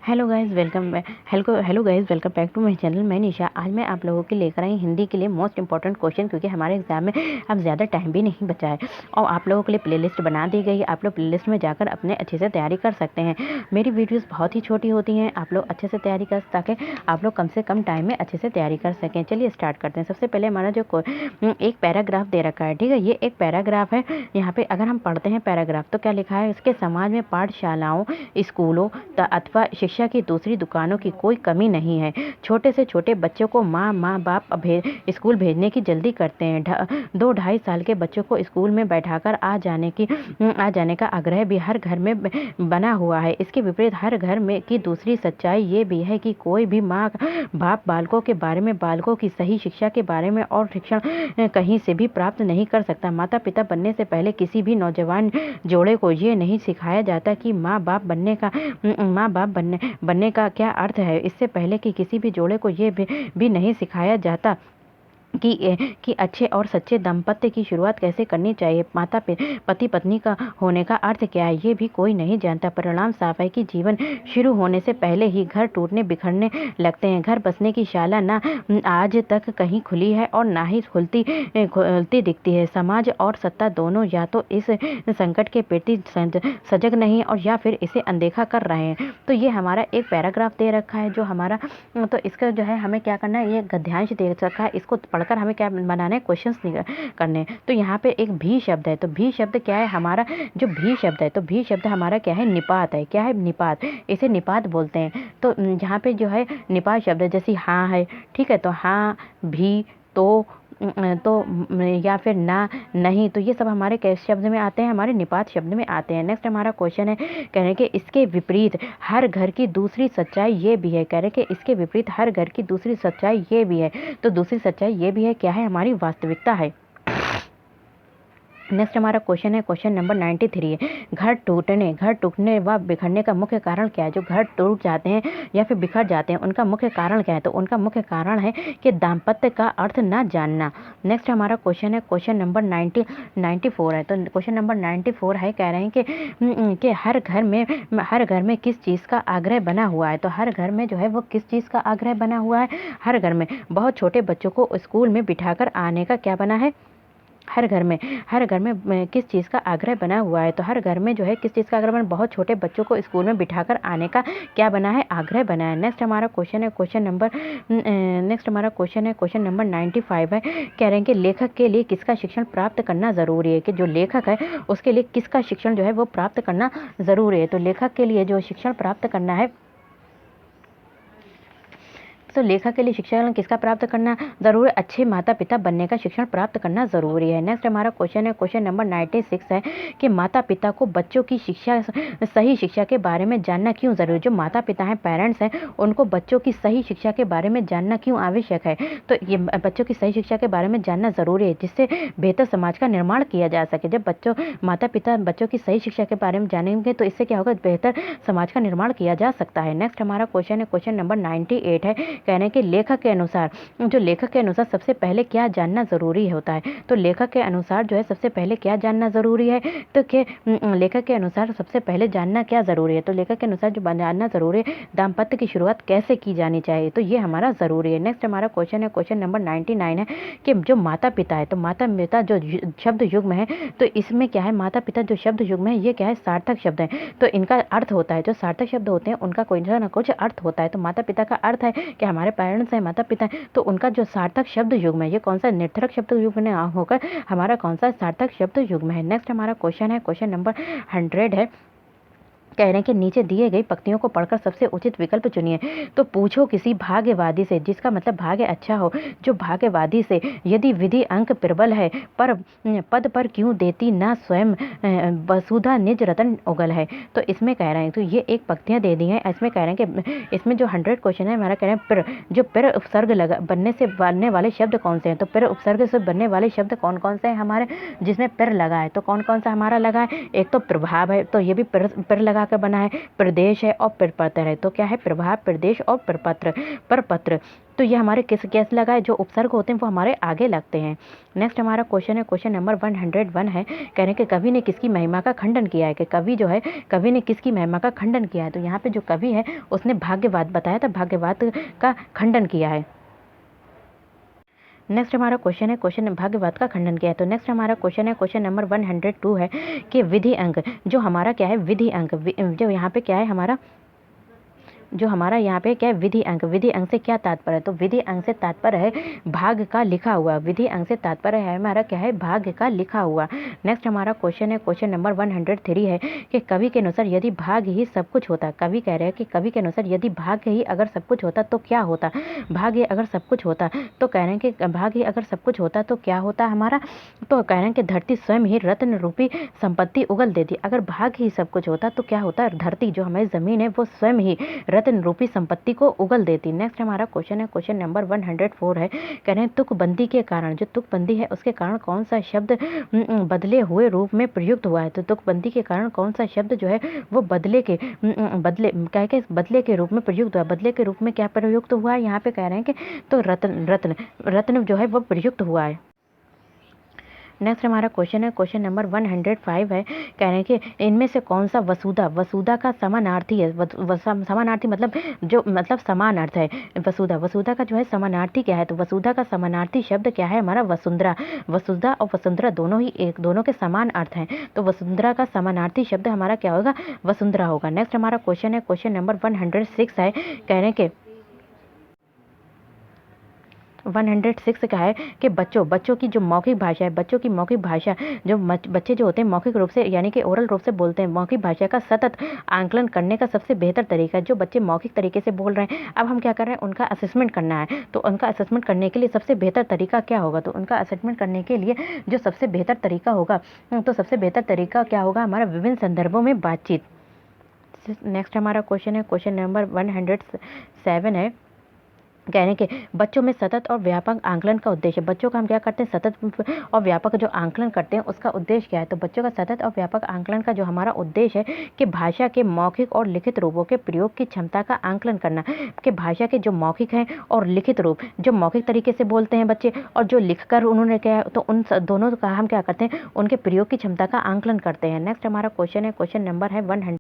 Hello guys welcome back to my channel. मैं निशा। आज मैं आप लोगों के लेकर आई हिंदी के लिए मोस्ट इंपॉर्टेंट क्वेश्चन, क्योंकि हमारे एग्जाम में अब ज़्यादा टाइम भी नहीं बचा है और आप लोगों के लिए प्लेलिस्ट बना दी गई है। आप लोग प्लेलिस्ट में जाकर अपने अच्छे से तैयारी कर सकते हैं। मेरी वीडियोज़ बहुत ही छोटी होती हैं, आप लोग अच्छे से तैयारी कर ताकि आप लोग कम से कम टाइम में अच्छे से तैयारी कर सकें। चलिए स्टार्ट करते हैं। सबसे पहले हमारा जो एक पैराग्राफ दे रखा है, ठीक है, ये एक पैराग्राफ है। यहाँ पे अगर हम पढ़ते हैं पैराग्राफ तो क्या लिखा है, इसके समाज में पाठशालाओं, स्कूलों अथवा शिक्षा की दूसरी दुकानों की कोई कमी नहीं है। छोटे से छोटे बच्चों को माँ बाप स्कूल भेजने की जल्दी करते हैं। 2-2.5 साल के बच्चों को स्कूल में बैठाकर आ जाने का आग्रह भी हर घर में बना हुआ है। इसके विपरीत हर घर में की दूसरी सच्चाई ये भी है कि कोई भी माँ बाप बालकों के बारे में, बालकों की सही शिक्षा के बारे में और शिक्षण कहीं से भी प्राप्त नहीं कर सकता। माता पिता बनने से पहले किसी भी नौजवान जोड़े को ये नहीं सिखाया जाता कि माँ बाप बनने का क्या अर्थ है। इससे पहले कि किसी भी जोड़े को ये भी नहीं सिखाया जाता कि अच्छे और सच्चे दाम्पत्य की शुरुआत कैसे करनी चाहिए। पति पत्नी का होने का अर्थ क्या है, ये भी कोई नहीं जानता। परिणाम साफ है कि जीवन शुरू होने से पहले ही घर टूटने बिखरने लगते हैं। घर बसने की शाला ना आज तक कहीं खुली है और ना ही खुलती दिखती है। समाज और सत्ता दोनों या तो इस संकट के प्रति सजग नहीं और या फिर इसे अनदेखा कर रहे हैं। तो ये हमारा एक पैराग्राफ दे रखा है जो हमारा, तो इसका जो है हमें क्या करना है, ये गद्यांश दे रखा है, इसको पढ़कर हमें क्या बनाना है, क्वेश्चंस करने। तो यहाँ पे एक भी शब्द है, तो भी शब्द क्या है हमारा, जो भी शब्द है, तो भी शब्द हमारा क्या है, निपात है। क्या है, निपात। इसे निपात बोलते हैं। तो यहाँ पे जो है निपात शब्द है, जैसे हाँ है, ठीक है, तो हाँ, भी, तो या फिर ना, नहीं, तो ये सब हमारे कैसे शब्द में आते हैं, हमारे निपात शब्द में आते हैं। नेक्स्ट हमारा क्वेश्चन है, कह रहे हैं कि इसके विपरीत हर घर की दूसरी सच्चाई ये भी है। कह रहे हैं कि इसके विपरीत हर घर की दूसरी सच्चाई ये भी है। तो दूसरी सच्चाई ये भी है, क्या है, हमारी वास्तविकता है। नेक्स्ट हमारा क्वेश्चन है, क्वेश्चन नंबर 93 है, घर टूटने व बिखरने का मुख्य कारण क्या है। जो घर टूट जाते हैं या फिर बिखर जाते हैं, उनका मुख्य कारण क्या है। तो उनका मुख्य कारण है कि दाम्पत्य का अर्थ ना जानना। नेक्स्ट हमारा क्वेश्चन है, क्वेश्चन नंबर 94 है। तो क्वेश्चन नंबर 94 है, कह रहे हैं कि हर घर में किस चीज़ का आग्रह बना हुआ है। तो हर घर में जो है वो किस चीज़ का आग्रह बना हुआ है। हर घर में बहुत छोटे बच्चों को स्कूल में बिठाकर आने का क्या बना है, हर घर में किस चीज़ का आग्रह बना हुआ है। तो हर घर में जो है किस चीज़ का आग्रह बना, बहुत छोटे बच्चों को स्कूल में बिठाकर आने का क्या बना है, आग्रह बना है। नेक्स्ट हमारा क्वेश्चन है, क्वेश्चन नंबर 95 है। कह रहे हैं कि लेखक के लिए किसका शिक्षण प्राप्त करना ज़रूरी है। कि जो लेखक है उसके लिए किसका शिक्षण जो है वो प्राप्त करना ज़रूरी है। तो लेखक के लिए जो शिक्षण प्राप्त करना है, तो लेखक के लिए शिक्षण किसका प्राप्त करना जरूरी है, अच्छे माता पिता बनने का शिक्षण प्राप्त करना जरूरी है। नेक्स्ट हमारा क्वेश्चन है, क्वेश्चन नंबर 96 है कि माता पिता को बच्चों की सही शिक्षा के बारे में जानना क्यों जरूरी है। जो माता पिता हैं, पेरेंट्स हैं, उनको बच्चों की सही शिक्षा के बारे में जानना क्यों आवश्यक है। तो ये बच्चों की सही शिक्षा के बारे में जानना जरूरी है, जिससे बेहतर समाज का निर्माण किया जा सके। जब माता पिता बच्चों की सही शिक्षा के बारे में जानेंगे तो इससे क्या होगा, बेहतर समाज का निर्माण किया जा सकता है। नेक्स्ट हमारा क्वेश्चन है, क्वेश्चन नंबर 98 है, कहने के लेखक के अनुसार सबसे पहले क्या जानना जरूरी होता है। तो लेखक के अनुसार जो है सबसे पहले क्या जानना जरूरी है, तो लेखक के अनुसार सबसे पहले जानना क्या जरूरी है। तो लेखक के अनुसार जो जानना जरूरी है, दाम्पत्य की शुरुआत कैसे की जानी चाहिए, तो ये हमारा जरूरी है। नेक्स्ट हमारा क्वेश्चन है, क्वेश्चन नंबर 99 है कि जो माता पिता है, तो माता पिता जो शब्द युग्म है, तो इसमें क्या है, माता पिता जो शब्द युग्म है ये क्या है, सार्थक शब्द है। तो इनका अर्थ होता है, जो सार्थक शब्द होते हैं उनका कोई ना कुछ अर्थ होता है। तो माता पिता का अर्थ है कि हमारे पेरेंट्स हैं, माता पिता हैं, तो उनका जो सार्थक शब्द युग्म है, ये कौन सा, निर्थक शब्द युग्म होकर हमारा कौन सा सार्थक शब्द युग्म है। नेक्स्ट हमारा क्वेश्चन है, क्वेश्चन नंबर 100 है, कह रहे हैं कि नीचे दिए गई पंक्तियों को पढ़कर सबसे उचित विकल्प चुनिए। तो पूछो किसी भाग्यवादी से, जिसका मतलब भाग्य अच्छा हो, जो भाग्यवादी से, यदि विधि अंक प्रबल है पर पद पर क्यों देती ना स्वयं वसुधा निज रतन उगल है। तो इसमें कह रहे हैं, तो ये एक पंक्तियां दे दी हैं। इसमें कह रहे हैं कि इसमें जो 100 क्वेश्चन है हमारा, कह रहे हैं जो पर उपसर्ग बनने वाले शब्द कौन से हैं। तो पर उपसर्ग से बनने वाले शब्द कौन कौन से हैं हमारे, जिसमें पर लगा है, तो कौन कौन सा हमारा लगा है, एक तो प्रभाव है, तो ये भी पर लगा मिलाकर बना है, प्रदेश है और प्रपत्र है। तो क्या है, प्रभाव, प्रदेश और प्रपत्र, परपत्र। तो ये हमारे कैसे लगा है, जो उपसर्ग होते हैं वो हमारे आगे लगते हैं। नेक्स्ट हमारा क्वेश्चन है, क्वेश्चन नंबर 101 है, कह रहे हैं कि कवि ने किसकी महिमा का खंडन किया है, कि कवि जो है, कवि ने किसकी महिमा का खंडन किया है। तो यहाँ पे जो कवि है उसने भाग्यवाद बताया था, भाग्यवाद का खंडन किया है। नेक्स्ट हमारा क्वेश्चन है, क्वेश्चन भाग्यवाद का खंडन किया है। तो नेक्स्ट हमारा क्वेश्चन है, क्वेश्चन नंबर 102 है कि विधि अंक, जो हमारा क्या है, विधि अंक, जो यहाँ पे क्या है हमारा, जो हमारा यहाँ पे क्या है, विधि अंक, विधि अंक से क्या तात्पर्य है। तो विधि अंक से तात्पर्य है भाग का लिखा हुआ, विधि अंक से तात्पर्य है हमारा क्या है, भाग का लिखा हुआ। नेक्स्ट हमारा क्वेश्चन है, क्वेश्चन नंबर 103 है कि कवि के अनुसार यदि भाग ही सब कुछ होता, कवि कह रहे हैं कि कवि के अनुसार यदि भाग ही अगर सब कुछ होता तो क्या होता, भाग ही अगर सब कुछ होता, तो कह रहे हैं कि भाग ही अगर सब कुछ होता तो क्या होता हमारा। तो कह रहे हैं कि धरती स्वयं ही रत्न रूपी संपत्ति उगल देती। अगर भाग ही सब कुछ होता तो क्या होता, धरती जो हमारी जमीन है वो स्वयं ही रत्न रूपी संपत्ति को उगल देती। नेक्स्ट हमारा क्वेश्चन है, क्वेश्चन नंबर 104 है, कह रहे हैं तुकबंदी के कारण, जो तुकबंदी है उसके कारण कौन सा शब्द बदले हुए रूप में प्रयुक्त हुआ है। तो तुकबंदी के कारण कौन सा शब्द जो है वो बदले के रूप में प्रयुक्त हुआ, बदले के रूप में क्या प्रयुक्त हुआ है, यहाँ पे कह रहे हैं कि तो रत्न जो है वो प्रयुक्त हुआ है। नेक्स्ट हमारा क्वेश्चन है, क्वेश्चन नंबर 105 है, कह रहे हैं कि इनमें से कौन सा वसुधा, वसुधा का समानार्थी है, समानार्थी मतलब समान अर्थ है। वसुधा, वसुधा का जो है समानार्थी क्या है। तो वसुधा का समानार्थी शब्द क्या है हमारा, वसुंधरा। वसुधा और वसुंधरा दोनों के समान अर्थ हैं। तो वसुंधरा का समानार्थी शब्द हमारा क्या होगा, वसुंधरा होगा। नेक्स्ट हमारा क्वेश्चन है, क्वेश्चन नंबर 106 है, कह रहे हैं कि 106 का है कि बच्चों की जो मौखिक भाषा है, बच्चों की मौखिक भाषा, जो बच्चे जो होते हैं मौखिक रूप से यानी कि ओरल रूप से बोलते हैं, मौखिक भाषा का सतत आंकलन करने का सबसे बेहतर तरीका है। जो बच्चे मौखिक तरीके से बोल रहे हैं, अब हम क्या कर रहे हैं, उनका असेसमेंट करना है। तो उनका असेसमेंट करने के लिए सबसे बेहतर तरीका क्या होगा। तो उनका असेसमेंट करने के लिए जो सबसे बेहतर तरीका होगा, तो सबसे बेहतर तरीका क्या होगा हमारा, विभिन्न संदर्भों में बातचीत। नेक्स्ट हमारा क्वेश्चन है, क्वेश्चन नंबर 107 है, कह रहे हैं कि बच्चों में सतत और व्यापक आंकलन का उद्देश्य, बच्चों का हम क्या करते हैं, सतत और व्यापक जो आंकलन करते हैं उसका उद्देश्य क्या है। तो बच्चों का सतत और व्यापक आंकलन का जो हमारा उद्देश्य है कि भाषा के मौखिक और लिखित रूपों के प्रयोग की क्षमता का आंकलन करना, कि भाषा के जो मौखिक हैं और लिखित रूप, जो मौखिक तरीके से बोलते हैं बच्चे और जो लिखकर उन्होंने क्या, तो उन दोनों का हम क्या करते हैं, उनके प्रयोग की क्षमता का आंकलन करते हैं। नेक्स्ट हमारा क्वेश्चन है, क्वेश्चन नंबर है 100